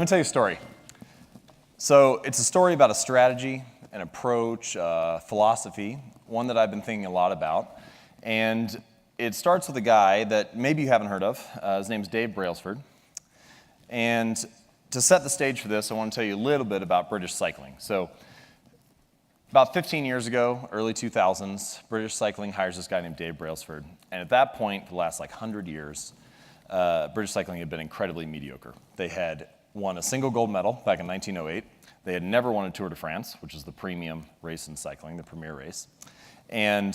Let me tell you a story. So it's a story about a strategy, an approach, philosophy, one that I've been thinking a lot about. And it starts with a guy that maybe you haven't heard of. His name's Dave Brailsford. And to set the stage for this, I want to tell you a little bit about British cycling. So about 15 years ago, early 2000s, British cycling hires this guy named Dave Brailsford. And at that point, for the last 100 years, British cycling had been incredibly mediocre. They had won a single gold medal back in 1908. They had never won a Tour de France, which is the premium race in cycling, the premier race. And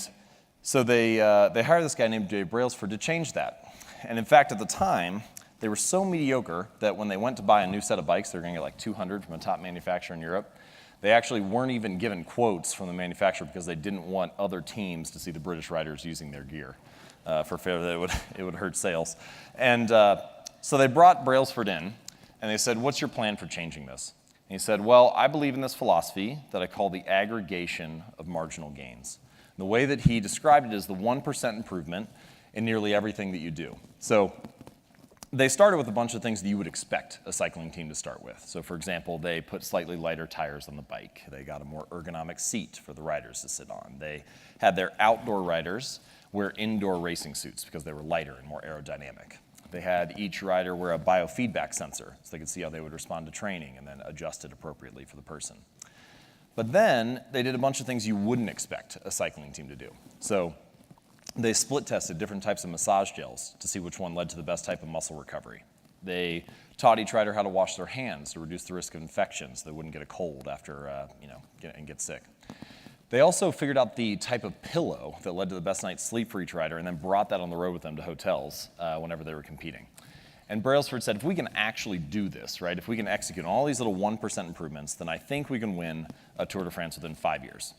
so they hired this guy named Dave Brailsford to change that. And in fact, at the time, they were so mediocre that when they went to buy a new set of bikes, they were going to get like 200 from a top manufacturer in Europe. They actually weren't even given quotes from the manufacturer because they didn't want other teams to see the British riders using their gear for fear that it would hurt sales. And so they brought Brailsford in, and they said, "What's your plan for changing this?" And he said, "Well, I believe in this philosophy that I call the aggregation of marginal gains." The way that he described it is the 1% improvement in nearly everything that you do. So they started with a bunch of things that you would expect a cycling team to start with. So for example, they put slightly lighter tires on the bike. They got a more ergonomic seat for the riders to sit on. They had their outdoor riders wear indoor racing suits because they were lighter and more aerodynamic. They had each rider wear a biofeedback sensor so they could see how they would respond to training and then adjust it appropriately for the person. But then they did a bunch of things you wouldn't expect a cycling team to do. So they split tested different types of massage gels to see which one led to the best type of muscle recovery. They taught each rider how to wash their hands to reduce the risk of infections so they wouldn't get a cold after, get sick. They also figured out the type of pillow that led to the best night's sleep for each rider and then brought that on the road with them to hotels whenever they were competing. And Brailsford said, if we can actually do this, right, if we can execute all these little 1% improvements, then I think we can win a Tour de France within 5 years.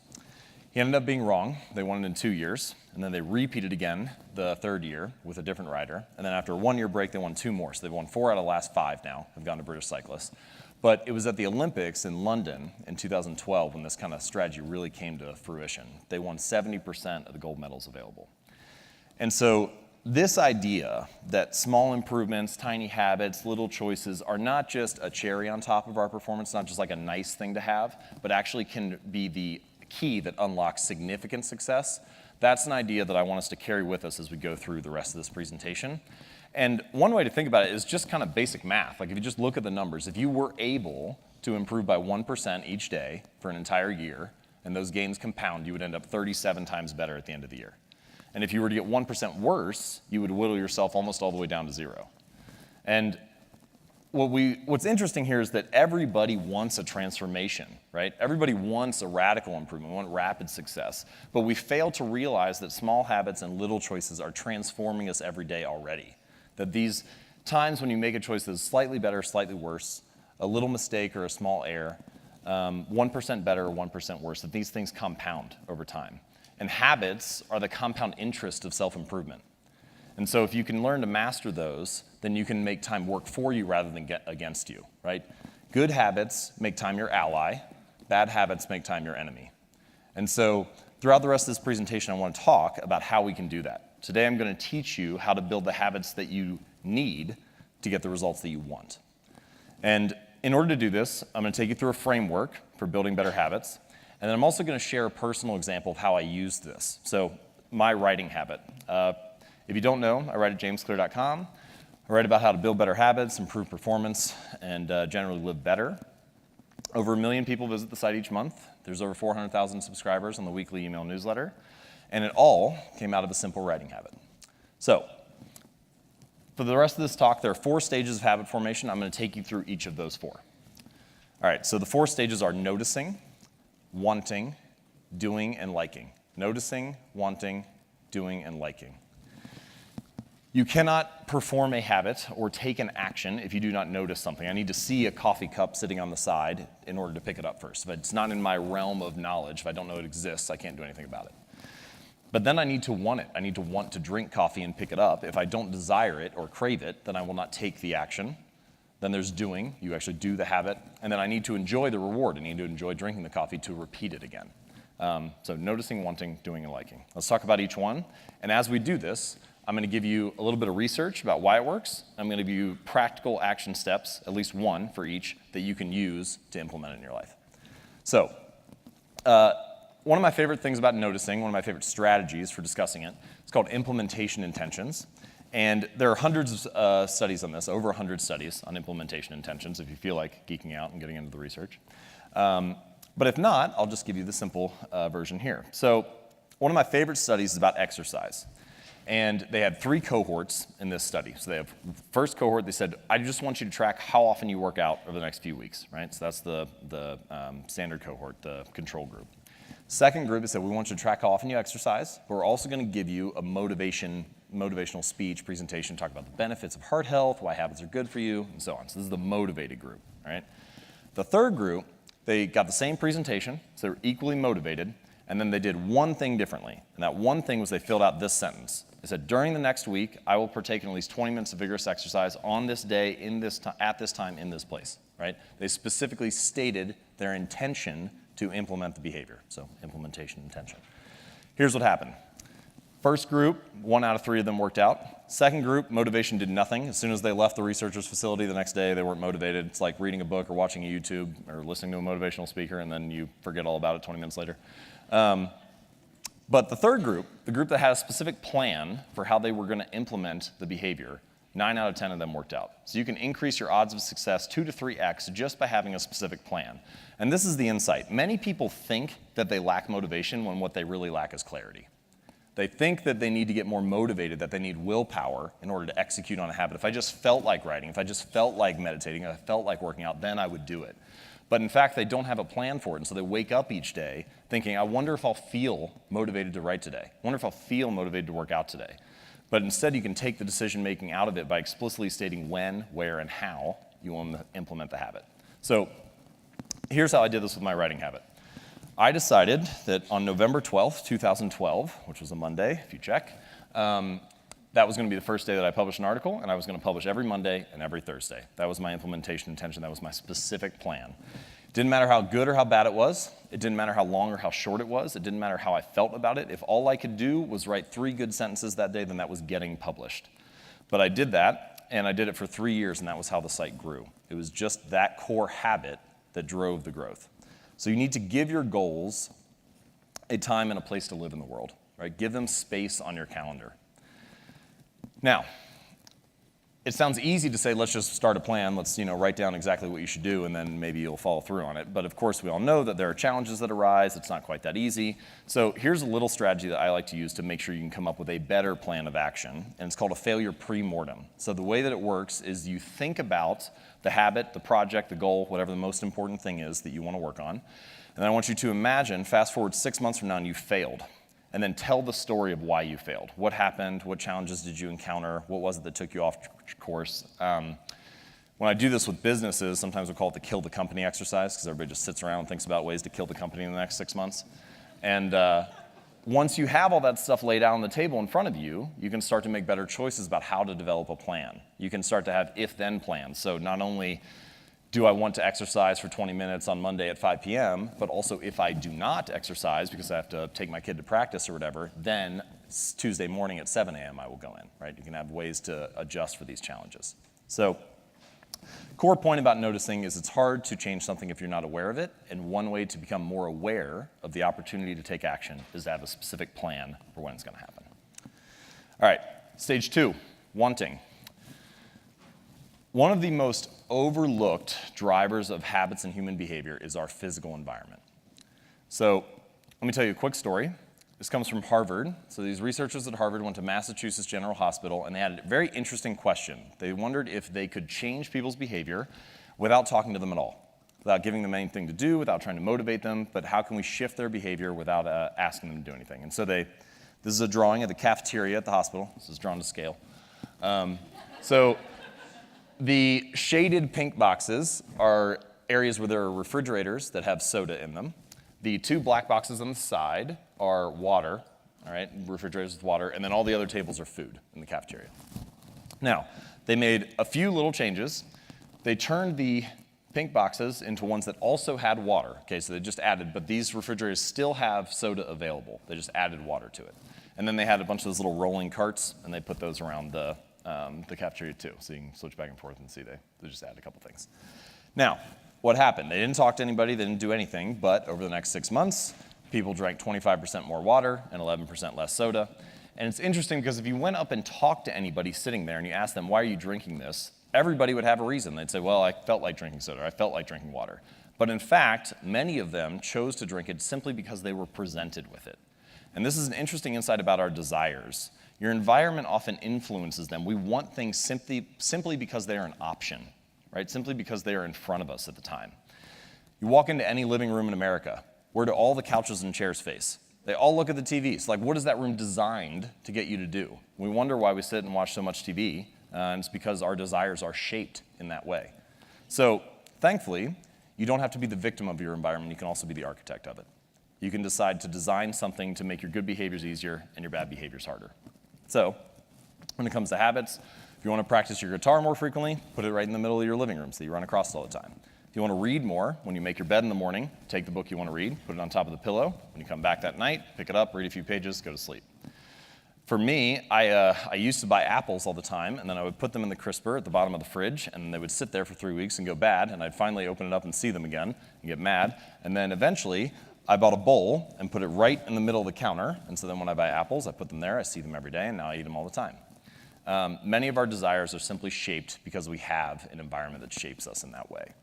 He ended up being wrong. They won it in 2 years, and then they repeated again the third year with a different rider. And then after a 1-year break, they won 2 more. So they've won 4 out of the last 5 now, have gone to British cyclists. But it was at the Olympics in London in 2012 when this kind of strategy really came to fruition. They won 70% of the gold medals available. And so this idea that small improvements, tiny habits, little choices are not just a cherry on top of our performance, not just like a nice thing to have, but actually can be the key that unlocks significant success, that's an idea that I want us to carry with us as we go through the rest of this presentation. And one way to think about it is just kind of basic math. Like if you just look at the numbers, if you were able to improve by 1% each day for an entire year, and those gains compound, you would end up 37 times better at the end of the year. And if you were to get 1% worse, you would whittle yourself almost all the way down to 0. And what's interesting here is that everybody wants a transformation, right? Everybody wants a radical improvement, we want rapid success. But we fail to realize that small habits and little choices are transforming us every day already. That these times when you make a choice that is slightly better, slightly worse, a little mistake or a small error, 1% better or 1% worse, that these things compound over time. And habits are the compound interest of self-improvement. And so if you can learn to master those, then you can make time work for you rather than get against you, right? Good habits make time your ally. Bad habits make time your enemy. And so throughout the rest of this presentation, I want to talk about how we can do that. Today I'm going to teach you how to build the habits that you need to get the results that you want. And in order to do this, I'm going to take you through a framework for building better habits. And then I'm also going to share a personal example of how I use this. So my writing habit. If you don't know, I write at jamesclear.com. I write about how to build better habits, improve performance, and generally live better. Over 1 million people visit the site each month. There's over 400,000 subscribers on the weekly email newsletter. And it all came out of a simple writing habit. So for the rest of this talk, there are 4 stages of habit formation. I'm going to take you through each of those 4. All right, so the 4 stages are noticing, wanting, doing, and liking. Noticing, wanting, doing, and liking. You cannot perform a habit or take an action if you do not notice something. I need to see a coffee cup sitting on the side in order to pick it up first. If it's not in my realm of knowledge, if I don't know it exists, I can't do anything about it. But then I need to want it. I need to want to drink coffee and pick it up. If I don't desire it or crave it, then I will not take the action. Then there's doing. You actually do the habit. And then I need to enjoy the reward. I need to enjoy drinking the coffee to repeat it again. So noticing, wanting, doing, and liking. Let's talk about each one. And as we do this, I'm going to give you a little bit of research about why it works. I'm going to give you practical action steps, at least one for each, that you can use to implement it in your life. So, one of my favorite things about noticing, one of my favorite strategies for discussing it, is called implementation intentions. And there are hundreds of studies on this, over 100 studies on implementation intentions, if you feel like geeking out and getting into the research. But if not, I'll just give you the simple version here. So one of my favorite studies is about exercise. And they had 3 cohorts in this study. So they have first cohort, they said, I just want you to track how often you work out over the next few weeks, right? So that's the standard cohort, the control group. Second group, they said, we want you to track how often you exercise, but we're also going to give you a motivational speech presentation, talk about the benefits of heart health, why habits are good for you, and so on. So this is the motivated group, all right? The third group, they got the same presentation, so they were equally motivated, and then they did one thing differently. And that one thing was they filled out this sentence. They said, during the next week, I will partake in at least 20 minutes of vigorous exercise on this day, at this time, in this place, right? They specifically stated their intention to implement the behavior, so implementation intention. Here's what happened. First group, 1 out of 3 of them worked out. Second group, motivation did nothing. As soon as they left the researcher's facility the next day, they weren't motivated. It's like reading a book or watching a YouTube or listening to a motivational speaker, and then you forget all about it 20 minutes later. But the third group, the group that had a specific plan for how they were going to implement the behavior, 9 out of 10 of them worked out. So you can increase your odds of success 2 to 3x just by having a specific plan. And this is the insight. Many people think that they lack motivation when what they really lack is clarity. They think that they need to get more motivated, that they need willpower in order to execute on a habit. If I just felt like writing, if I just felt like meditating, if I felt like working out, then I would do it. But in fact, they don't have a plan for it, and so they wake up each day thinking, I wonder if I'll feel motivated to write today. I wonder if I'll feel motivated to work out today. But instead, you can take the decision-making out of it by explicitly stating when, where, and how you want to implement the habit. So here's how I did this with my writing habit. I decided that on November 12th, 2012, which was a Monday, if you check, that was going to be the first day that I published an article, and I was going to publish every Monday and every Thursday. That was my implementation intention. That was my specific plan. It didn't matter how good or how bad it was. It didn't matter how long or how short it was. It didn't matter how I felt about it. If all I could do was write 3 good sentences that day, then that was getting published. But I did that, and I did it for 3 years, and that was how the site grew. It was just that core habit that drove the growth. So you need to give your goals a time and a place to live in the world, right? Give them space on your calendar. Now, it sounds easy to say, let's just start a plan, let's write down exactly what you should do, and then maybe you'll follow through on it. But of course, we all know that there are challenges that arise. It's not quite that easy. So here's a little strategy that I like to use to make sure you can come up with a better plan of action, and it's called a failure pre-mortem. So the way that it works is you think about the habit, the project, the goal, whatever the most important thing is that you want to work on, and then I want you to imagine, fast forward 6 months from now, and you failed. And then tell the story of why you failed. What happened? What challenges did you encounter? What was it that took you off course? When I do this with businesses, sometimes we call it the kill the company exercise, because everybody just sits around and thinks about ways to kill the company in the next 6 months. And once you have all that stuff laid out on the table in front of you, you can start to make better choices about how to develop a plan. You can start to have if-then plans. So not only do I want to exercise for 20 minutes on Monday at 5 p.m., but also if I do not exercise because I have to take my kid to practice or whatever, then Tuesday morning at 7 a.m. I will go in, right? You can have ways to adjust for these challenges. So core point about noticing is it's hard to change something if you're not aware of it, and one way to become more aware of the opportunity to take action is to have a specific plan for when it's going to happen. All right, stage 2, wanting. One of the most overlooked drivers of habits and human behavior is our physical environment. So let me tell you a quick story. This comes from Harvard. So these researchers at Harvard went to Massachusetts General Hospital, and they had a very interesting question. They wondered if they could change people's behavior without talking to them at all, without giving them anything to do, without trying to motivate them, but how can we shift their behavior without asking them to do anything? And so this is a drawing of the cafeteria at the hospital. This is drawn to scale. The shaded pink boxes are areas where there are refrigerators that have soda in them. The 2 black boxes on the side are water, all right, refrigerators with water, and then all the other tables are food in the cafeteria. Now, they made a few little changes. They turned the pink boxes into ones that also had water. Okay, so they just added, but these refrigerators still have soda available. They just added water to it. And then they had a bunch of those little rolling carts, and they put those around the cafeteria too, so you can switch back and forth and see they just added a couple things. Now, what happened? They didn't talk to anybody, they didn't do anything, but over the next 6 months, people drank 25% more water and 11% less soda. And it's interesting because if you went up and talked to anybody sitting there and you asked them, why are you drinking this? Everybody would have a reason. They'd say, well, I felt like drinking soda, I felt like drinking water. But in fact, many of them chose to drink it simply because they were presented with it. And this is an interesting insight about our desires. Your environment often influences them. We want things simply because they are an option, right? Simply because they are in front of us at the time. You walk into any living room in America, where do all the couches and chairs face? They all look at the TVs. Like, what is that room designed to get you to do? We wonder why we sit and watch so much TV, and it's because our desires are shaped in that way. So, thankfully, you don't have to be the victim of your environment. You can also be the architect of it. You can decide to design something to make your good behaviors easier and your bad behaviors harder. So, when it comes to habits, if you want to practice your guitar more frequently, put it right in the middle of your living room so you run across it all the time. If you want to read more, when you make your bed in the morning, take the book you want to read, put it on top of the pillow. When you come back that night, pick it up, read a few pages, go to sleep. For me, I used to buy apples all the time, and then I would put them in the crisper at the bottom of the fridge, and they would sit there for 3 weeks and go bad, and I'd finally open it up and see them again and get mad. And then eventually, I bought a bowl and put it right in the middle of the counter, and so then when I buy apples, I put them there, I see them every day, and now I eat them all the time. Many of our desires are simply shaped because we have an environment that shapes us in that way.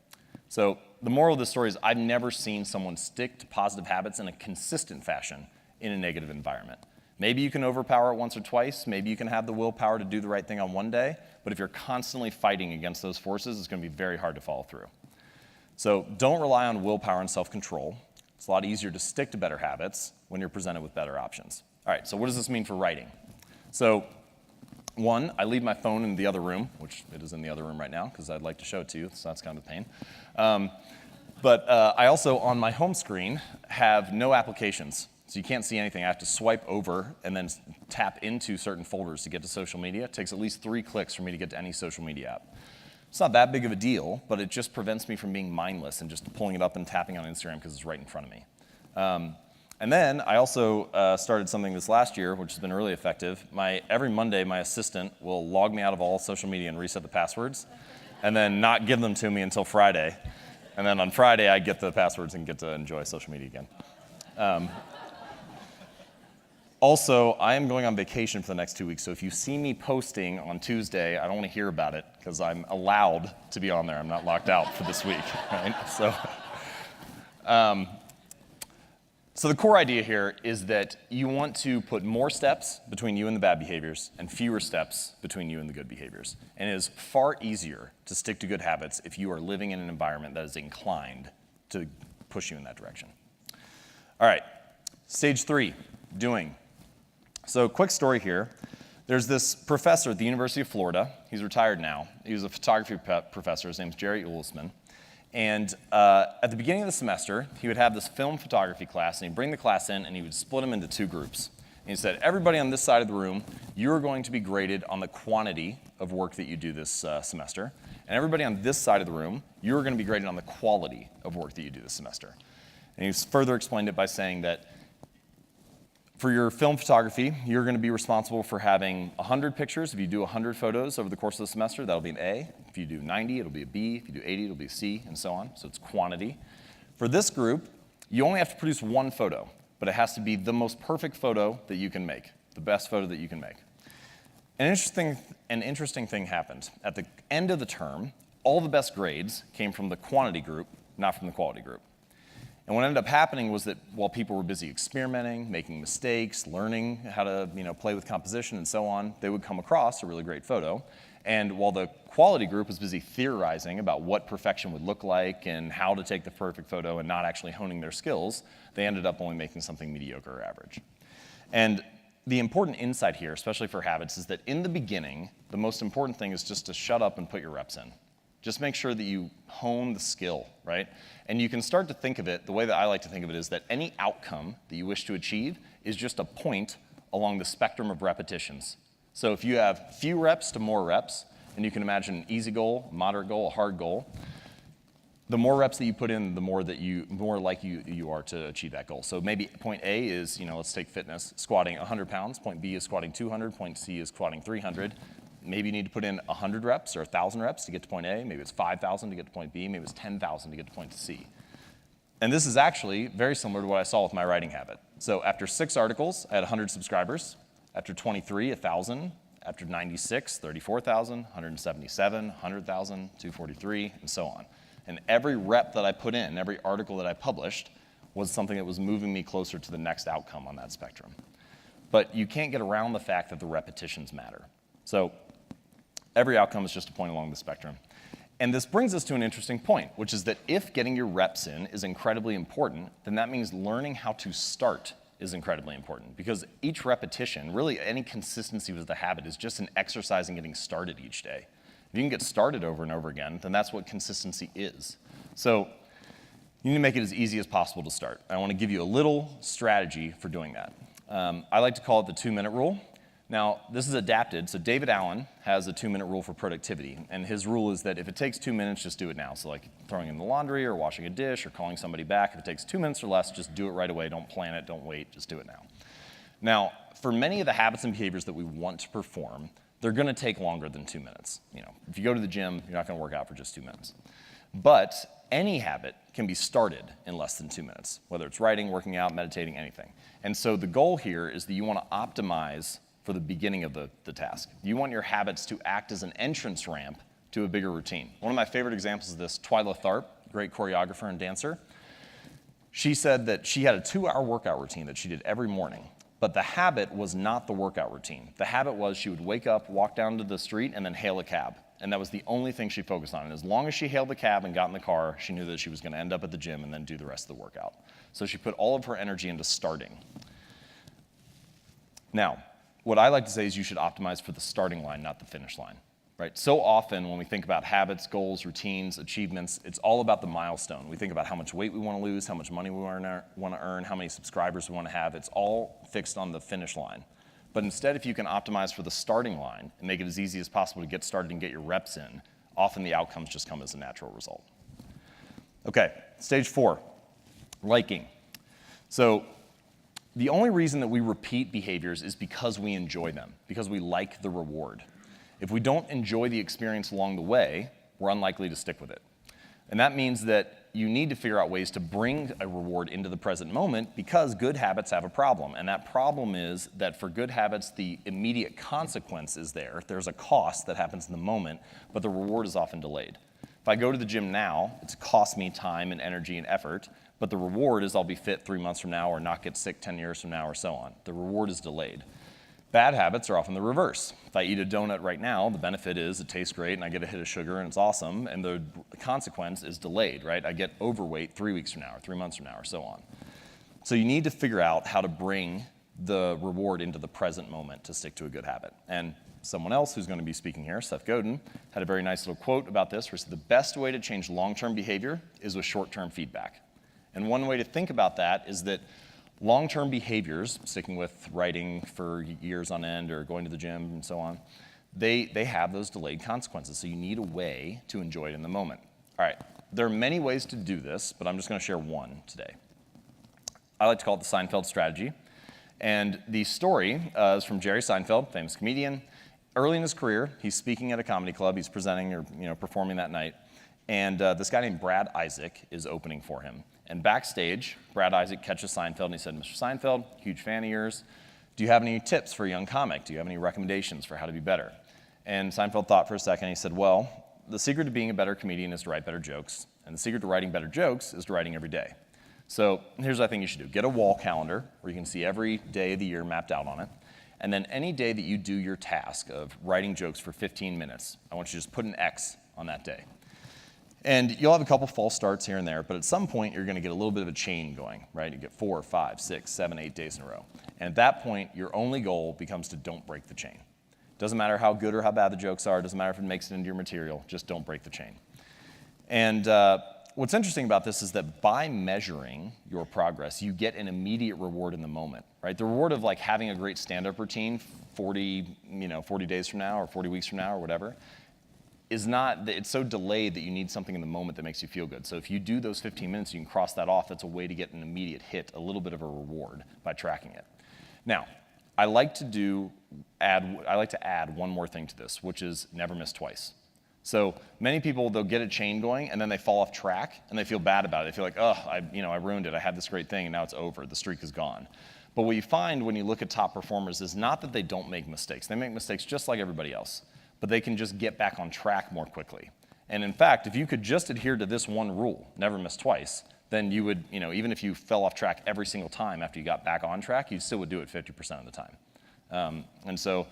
So the moral of this story is I've never seen someone stick to positive habits in a consistent fashion in a negative environment. Maybe you can overpower it once or twice, maybe you can have the willpower to do the right thing on one day, but if you're constantly fighting against those forces, it's going to be very hard to follow through. So don't rely on willpower and self-control. It's a lot easier to stick to better habits when you're presented with better options. All right, so what does this mean for writing? So one, I leave my phone in the other room, which it is in the other room right now because I'd like to show it to you, so that's kind of a pain. But I also, on my home screen, have no applications. So you can't see anything. I have to swipe over and then tap into certain folders to get to social media. It takes at least 3 clicks for me to get to any social media app. It's not that big of a deal, but it just prevents me from being mindless and just pulling it up and tapping on Instagram because it's right in front of me. And then I also started something this last year, which has been really effective. Every Monday, my assistant will log me out of all social media and reset the passwords, and then not give them to me until Friday. And then on Friday, I get the passwords and get to enjoy social media again. Also, I am going on vacation for the next 2 weeks, so if you see me posting on Tuesday, I don't want to hear about it because I'm allowed to be on there. I'm not locked out for this week, right? So the core idea here is that you want to put more steps between you and the bad behaviors and fewer steps between you and the good behaviors. And it is far easier to stick to good habits if you are living in an environment that is inclined to push you in that direction. All right, stage 3, doing. So quick story here. There's this professor at the University of Florida. He's retired now. He was a photography professor. His name's Jerry Ullsman. And at the beginning of the semester, he would have this film photography class, and he'd bring the class in, and he would split them into 2 groups. And he said, everybody on this side of the room, you're going to be graded on the quantity of work that you do this semester. And everybody on this side of the room, you're going to be graded on the quality of work that you do this semester. And he further explained it by saying that for your film photography, you're going to be responsible for having 100 pictures. If you do 100 photos over the course of the semester, that'll be an A. If you do 90, it'll be a B. If you do 80, it'll be a C, and so on. So it's quantity. For this group, you only have to produce 1 photo, but it has to be the most perfect photo that you can make, the best photo that you can make. An interesting thing happened. At the end of the term, all the best grades came from the quantity group, not from the quality group. And what ended up happening was that while people were busy experimenting, making mistakes, learning how to play with composition and so on, they would come across a really great photo. And while the quality group was busy theorizing about what perfection would look like and how to take the perfect photo and not actually honing their skills, they ended up only making something mediocre or average. And the important insight here, especially for habits, is that in the beginning, the most important thing is just to shut up and put your reps in. Just make sure that you hone the skill, right? And you can start to think of it, the way that I like to think of it is that any outcome that you wish to achieve is just a point along the spectrum of repetitions. So if you have few reps to more reps, and you can imagine an easy goal, a moderate goal, a hard goal, the more reps that you put in, the more likely you are to achieve that goal. So maybe point A is, let's take fitness, squatting 100 pounds. Point B is squatting 200. Point C is squatting 300. Maybe you need to put in 100 reps or 1,000 reps to get to point A. Maybe it's 5,000 to get to point B. Maybe it's 10,000 to get to point C. And this is actually very similar to what I saw with my writing habit. So after 6 articles, I had 100 subscribers. After 23, 1,000. After 96, 34,000, 177, 100,000, 243, and so on. And every rep that I put in, every article that I published, was something that was moving me closer to the next outcome on that spectrum. But you can't get around the fact that the repetitions matter. So every outcome is just a point along the spectrum. And this brings us to an interesting point, which is that if getting your reps in is incredibly important, then that means learning how to start is incredibly important, because each repetition, really any consistency with the habit, is just an exercise in getting started each day. If you can get started over and over again, then that's what consistency is. So you need to make it as easy as possible to start. I want to give you a little strategy for doing that. I like to call it the 2-minute rule. Now, this is adapted. So David Allen has a 2-minute rule for productivity. And his rule is that if it takes 2 minutes, just do it now. So like throwing in the laundry or washing a dish or calling somebody back, if it takes 2 minutes or less, just do it right away. Don't plan it. Don't wait. Just do it now. Now, for many of the habits and behaviors that we want to perform, they're going to take longer than 2 minutes. If you go to the gym, you're not going to work out for just 2 minutes. But any habit can be started in less than 2 minutes, whether it's writing, working out, meditating, anything. And so the goal here is that you want to optimize for the beginning of the task. You want your habits to act as an entrance ramp to a bigger routine. One of my favorite examples of this, Twyla Tharp, great choreographer and dancer, she said that she had a 2-hour workout routine that she did every morning, but the habit was not the workout routine. The habit was she would wake up, walk down to the street, and then hail a cab. And that was the only thing she focused on. And as long as she hailed the cab and got in the car, she knew that she was going to end up at the gym and then do the rest of the workout. So she put all of her energy into starting. Now, what I like to say is you should optimize for the starting line, not the finish line, right? So often when we think about habits, goals, routines, achievements, it's all about the milestone. We think about how much weight we want to lose, how much money we want to earn, how many subscribers we want to have. It's all fixed on the finish line. But instead, if you can optimize for the starting line and make it as easy as possible to get started and get your reps in, often the outcomes just come as a natural result. Okay, stage 4, liking. So the only reason that we repeat behaviors is because we enjoy them, because we like the reward. If we don't enjoy the experience along the way, we're unlikely to stick with it. And that means that you need to figure out ways to bring a reward into the present moment, because good habits have a problem. And that problem is that for good habits, the immediate consequence is there. There's a cost that happens in the moment, but the reward is often delayed. If I go to the gym now, it's cost me time and energy and effort, but the reward is I'll be fit 3 months from now or not get sick 10 years from now or so on. The reward is delayed. Bad habits are often the reverse. If I eat a donut right now, the benefit is it tastes great and I get a hit of sugar and it's awesome, and the consequence is delayed, right? I get overweight 3 weeks from now or 3 months from now or so on. So you need to figure out how to bring the reward into the present moment to stick to a good habit. And someone else who's going to be speaking here, Seth Godin, had a very nice little quote about this, where he said the best way to change long-term behavior is with short-term feedback. And one way to think about that is that long-term behaviors, sticking with writing for years on end or going to the gym and so on, they have those delayed consequences. So you need a way to enjoy it in the moment. All right, there are many ways to do this, but I'm just going to share one today. I like to call it the Seinfeld Strategy. And the story is from Jerry Seinfeld, famous comedian. Early in his career, he's speaking at a comedy club. He's presenting or performing that night. And this guy named Brad Isaac is opening for him. And backstage, Brad Isaac catches Seinfeld and he said, Mr. Seinfeld, huge fan of yours. Do you have any tips for a young comic? Do you have any recommendations for how to be better? And Seinfeld thought for a second. He said, well, the secret to being a better comedian is to write better jokes. And the secret to writing better jokes is to writing every day. So here's what I think you should do. Get a wall calendar where you can see every day of the year mapped out on it. And then any day that you do your task of writing jokes for 15 minutes, I want you to just put an X on that day. And you'll have a couple false starts here and there, but at some point you're going to get a little bit of a chain going, right? You get 4, 5, 6, 7, 8 days in a row. And at that point, your only goal becomes to don't break the chain. Doesn't matter how good or how bad the jokes are, doesn't matter if it makes it into your material, just don't break the chain. And what's interesting about this is that by measuring your progress, you get an immediate reward in the moment, right? The reward of like having a great stand-up routine 40 days from now or 40 weeks from now or whatever, it's so delayed that you need something in the moment that makes you feel good. So if you do those 15 minutes, you can cross that off. That's a way to get an immediate hit, a little bit of a reward by tracking it. Now, I like to add one more thing to this, which is never miss twice. So many people, they'll get a chain going and then they fall off track and they feel bad about it. They feel like, oh, I ruined it. I had this great thing and now it's over. The streak is gone. But what you find when you look at top performers is not that they don't make mistakes. They make mistakes just like everybody else, but they can just get back on track more quickly. And in fact, if you could just adhere to this one rule, never miss twice, then you would, even if you fell off track every single time after you got back on track, you still would do it 50% of the time. And so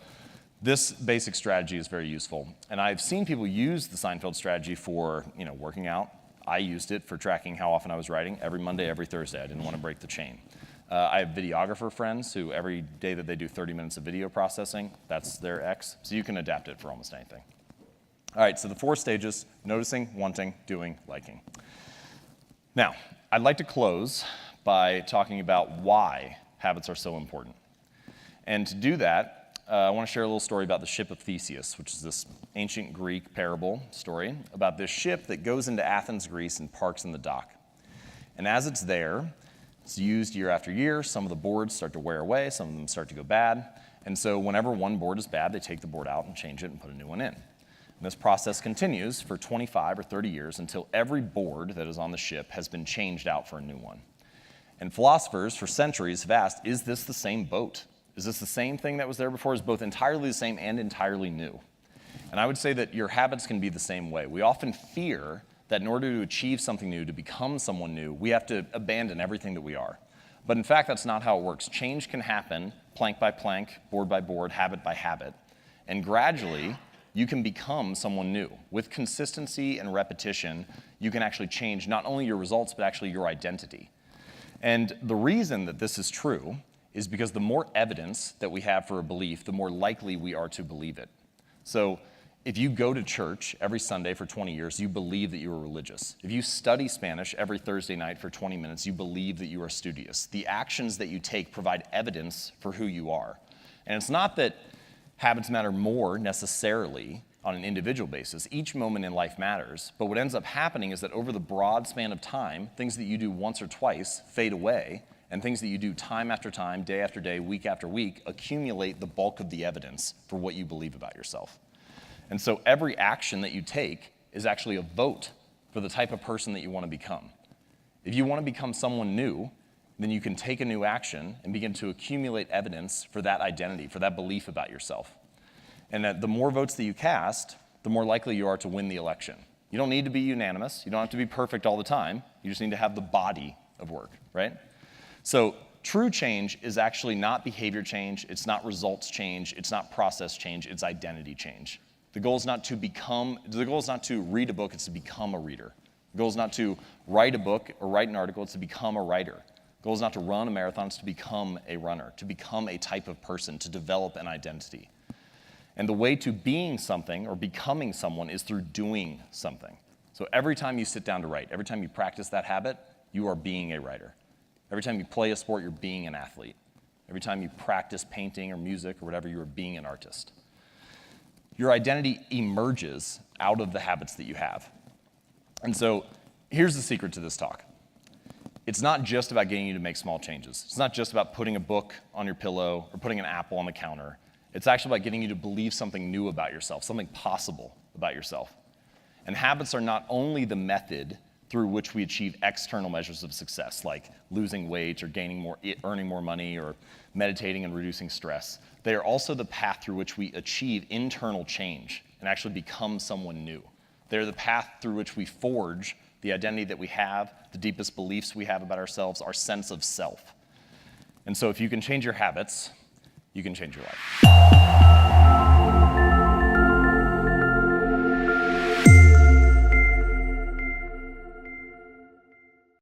this basic strategy is very useful. And I've seen people use the Seinfeld strategy for, working out. I used it for tracking how often I was writing every Monday, every Thursday. I didn't want to break the chain. I have videographer friends who every day that they do 30 minutes of video processing, that's their X. So you can adapt it for almost anything. All right, so the 4 stages: noticing, wanting, doing, liking. Now, I'd like to close by talking about why habits are so important. And to do that, I want to share a little story about the ship of Theseus, which is this ancient Greek parable story about this ship that goes into Athens, Greece, and parks in the dock. And as it's there, it's used year after year. Some of the boards start to wear away. Some of them start to go bad. And so whenever one board is bad, they take the board out and change it and put a new one in. And this process continues for 25 or 30 years until every board that is on the ship has been changed out for a new one. And philosophers for centuries have asked, is this the same boat? Is this the same thing that was there before? Is both entirely the same and entirely new? And I would say that your habits can be the same way. We often fear that in order to achieve something new, to become someone new, we have to abandon everything that we are. But in fact, that's not how it works. Change can happen plank by plank, board by board, habit by habit. And gradually, you can become someone new. With consistency and repetition, you can actually change not only your results, but actually your identity. And the reason that this is true is because the more evidence that we have for a belief, the more likely we are to believe it. So if you go to church every Sunday for 20 years, you believe that you are religious. If you study Spanish every Thursday night for 20 minutes, you believe that you are studious. The actions that you take provide evidence for who you are. And it's not that habits matter more necessarily on an individual basis. Each moment in life matters. But what ends up happening is that over the broad span of time, things that you do once or twice fade away, and things that you do time after time, day after day, week after week, accumulate the bulk of the evidence for what you believe about yourself. And so every action that you take is actually a vote for the type of person that you want to become. If you want to become someone new, then you can take a new action and begin to accumulate evidence for that identity, for that belief about yourself. And that the more votes that you cast, the more likely you are to win the election. You don't need to be unanimous. You don't have to be perfect all the time. You just need to have the body of work, right? So true change is actually not behavior change. It's not results change. It's not process change. It's identity change. The goal is not to read a book, it's to become a reader. The goal is not to write a book or write an article, it's to become a writer. The goal is not to run a marathon, it's to become a runner, to become a type of person, to develop an identity. And the way to being something or becoming someone is through doing something. So every time you sit down to write, every time you practice that habit, you are being a writer. Every time you play a sport, you're being an athlete. Every time you practice painting or music or whatever, you are being an artist. Your identity emerges out of the habits that you have. And so here's the secret to this talk. It's not just about getting you to make small changes. It's not just about putting a book on your pillow or putting an apple on the counter. It's actually about getting you to believe something new about yourself, something possible about yourself. And habits are not only the method through which we achieve external measures of success, like losing weight or earning more money or meditating and reducing stress. They are also the path through which we achieve internal change and actually become someone new. They're the path through which we forge the identity that we have, the deepest beliefs we have about ourselves, our sense of self. And so if you can change your habits, you can change your life.